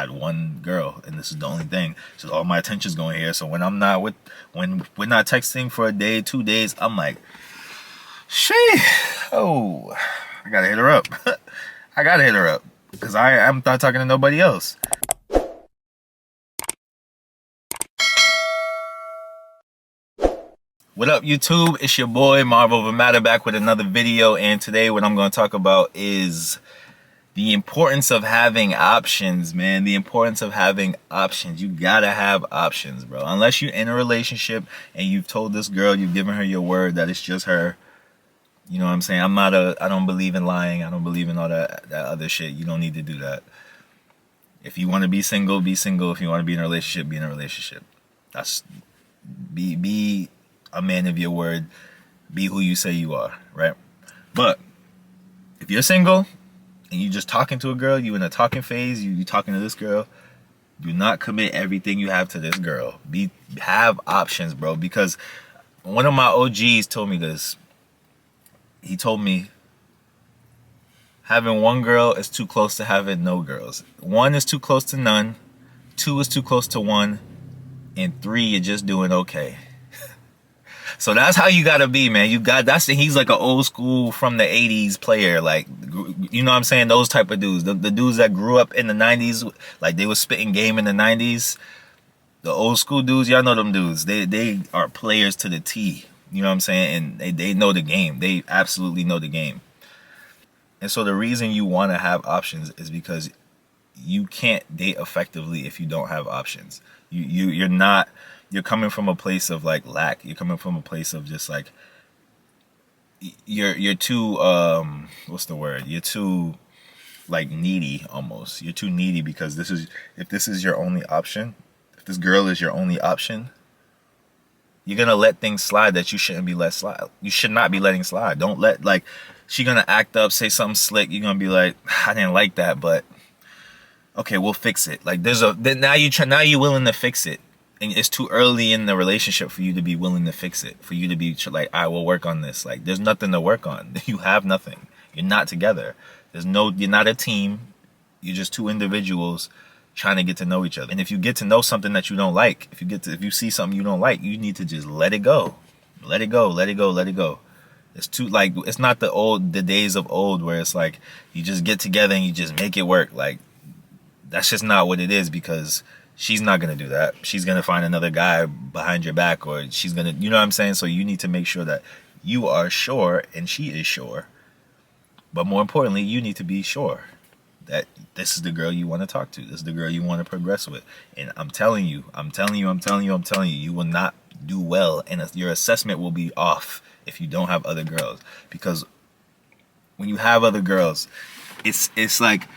had one girl, and this is the only thing. So all my attention's going here. So when we're not texting for a day, 2 days, I'm like, shit, oh, I gotta hit her up. I gotta hit her up because I'm not talking to nobody else. What up, YouTube? It's your boy Marvel Vermatter back with another video, and today what I'm going to talk about is the importance of having options, man. The importance of having options. You gotta have options, bro. Unless you're in a relationship and you've told this girl, you've given her your word that it's just her. You know what I'm saying? I don't believe in lying. I don't believe in all that other shit. You don't need to do that. If you want to be single, be single. If you want to be in a relationship, be in a relationship. That's be a man of your word. Be who you say you are, right? But if you're single and you just talking to a girl, you in a talking phase, you talking to this girl, do not commit everything you have to this girl. Have options, bro. Because one of my OGs told me this. He told me having one girl is too close to having no girls. One is too close to none. Two is too close to one. And three, you're just doing okay. So that's how you gotta be, man. He's like an old school from the 80s player. Like, you know what I'm saying? Those type of dudes. The dudes that grew up in the 90s, like they was spitting game in the 90s. The old school dudes, y'all know them dudes. They are players to the T. You know what I'm saying? And they know the game. They absolutely know the game. And so the reason you want to have options is because you can't date effectively if you don't have options. You're coming from a place of like lack. You're coming from a place of just like you're too what's the word? You're too like needy almost. You're too needy because if this is your only option, if this girl is your only option, you're gonna let things slide that you shouldn't be let slide. You should not be letting slide. Don't let, like, she gonna act up, say something slick. You're gonna be like, I didn't like that, but okay, we'll fix it. Like now you're willing to fix it. And it's too early in the relationship for you to be willing to fix it. For you to be like, I will work on this. Like, there's nothing to work on. You have nothing. You're not together. You're not a team. You're just two individuals trying to get to know each other. And if you get to know something that you don't like, if you see something you don't like, you need to just let it go. Let it go, let it go, let it go. It's not the days of old where it's like you just get together and you just make it work. Like, that's just not what it is, because she's not going to do that. She's going to find another guy behind your back, or she's going to, you know what I'm saying? So you need to make sure that you are sure and she is sure. But more importantly, you need to be sure that this is the girl you want to talk to. This is the girl you want to progress with. And I'm telling you, you will not do well, and your assessment will be off if you don't have other girls. Because when you have other girls, it's like,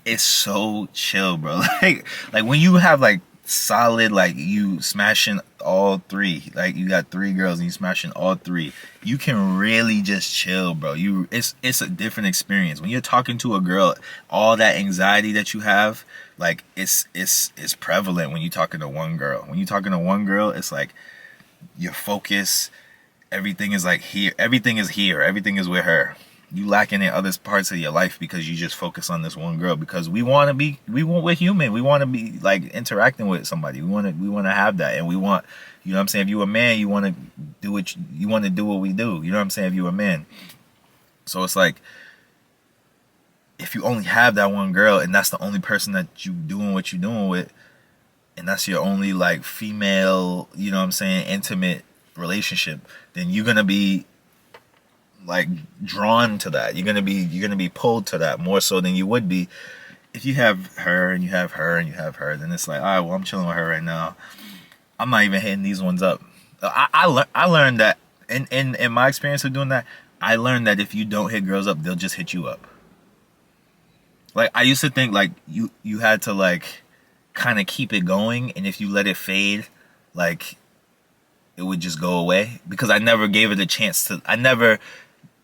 it's so chill, bro. Like when you have like solid, like you smashing all three, like you got three girls and you smashing all three, you can really just chill, bro. It's a different experience when you're talking to a girl. All that anxiety that you have, like it's prevalent when you're talking to one girl. When you're talking to one girl, it's like your focus, everything is like here, everything is with her. You lacking in other parts of your life because you just focus on this one girl. Because we're human. We want to be like interacting with somebody. We want to have that, and we want, you know what I'm saying? If you're a man, you want to do what we do. You know what I'm saying? If you're a man. So it's like, if you only have that one girl and that's the only person that you doing what you're doing with, and that's your only like female, you know what I'm saying, intimate relationship, then you're gonna be like drawn to that. You're gonna be pulled to that more so than you would be if you have her and you have her and you have her. Then it's like, all right, well, I'm chilling with her right now. I'm not even hitting these ones up. I learned that in my experience of doing that. I learned that if you don't hit girls up, they'll just hit you up. Like, I used to think like you had to like kind of keep it going, and if you let it fade, like it would just go away, because I never gave it a chance to. I never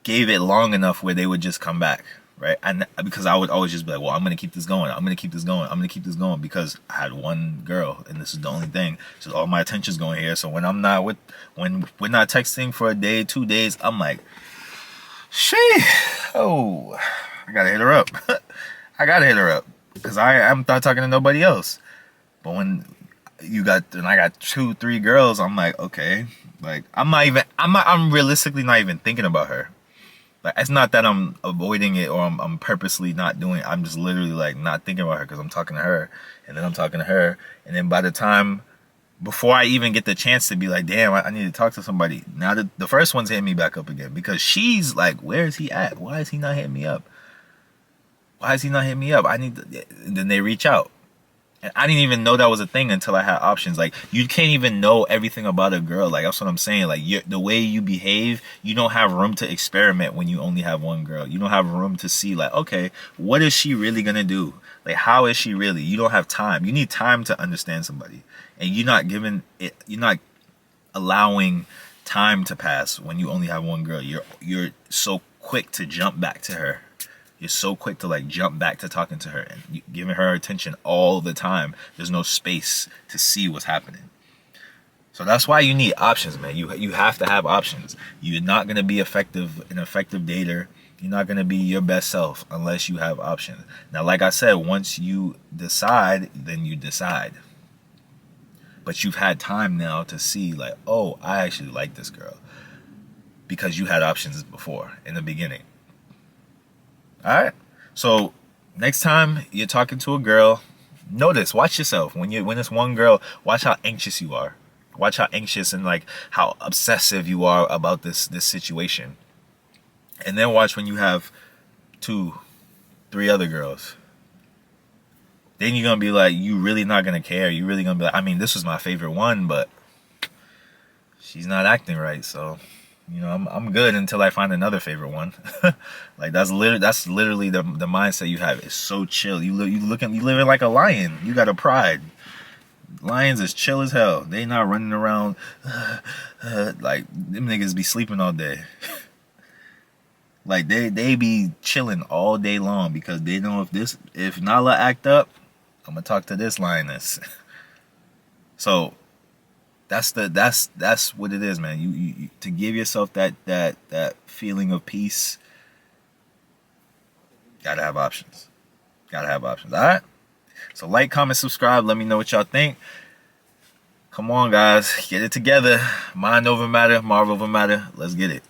gave it long enough where they would just come back, right? Because I would always just be like, well, I'm gonna keep this going, because I had one girl and this is the only thing. So all my attention's going here. So when we're not texting for a day, 2 days, I'm like, shit, oh, I gotta hit her up. I gotta hit her up because I'm not talking to nobody else. But when I got 2, 3 girls, I'm like, okay, like I'm realistically not even thinking about her. Like it's not that I'm avoiding it or I'm purposely not doing it. I'm just literally like not thinking about her because I'm talking to her, and then I'm talking to her, and then by the time before I even get the chance to be like, damn, I need to talk to somebody. Now the first one's hitting me back up again because she's like, where is he at? Why is he not hitting me up? Why is he not hitting me up? I need to, and then they reach out. And I didn't even know that was a thing until I had options. Like you can't even know everything about a girl. Like that's what I'm saying. Like the way you behave, you don't have room to experiment when you only have one girl. You don't have room to see like, okay, what is she really gonna do? Like how is she really? You don't have time. You need time to understand somebody, and you're not giving it. You're not allowing time to pass when you only have one girl. You're so quick to jump back to her. You're so quick to like jump back to talking to her and giving her attention all the time. There's no space to see what's happening. So that's why you need options, man. You have to have options. You're not gonna be an effective dater. You're not gonna be your best self unless you have options. Now, like I said, once you decide, then you decide. But you've had time now to see like, oh, I actually like this girl because you had options before in the beginning. All right. So next time you're talking to a girl, notice, watch yourself. When it's one girl, watch how anxious you are. Watch how anxious and like how obsessive you are about this situation. And then watch when you have 2, 3 other girls. Then you're gonna be like, you really not gonna care. You're really gonna be like, I mean, this was my favorite one, but she's not acting right, so I'm good until I find another favorite one. Like that's literally the mindset you have. It's so chill. You living like a lion. You got a pride. Lions is chill as hell. They not running around like them niggas be sleeping all day. Like they be chilling all day long because they know if Nala act up, I'm gonna talk to this lioness. So that's what it is, man. You to give yourself that feeling of peace, gotta have options. Gotta have options. All right. So like, comment, subscribe. Let me know what y'all think. Come on, guys, get it together. Mind over matter, Marvel over matter. Let's get it.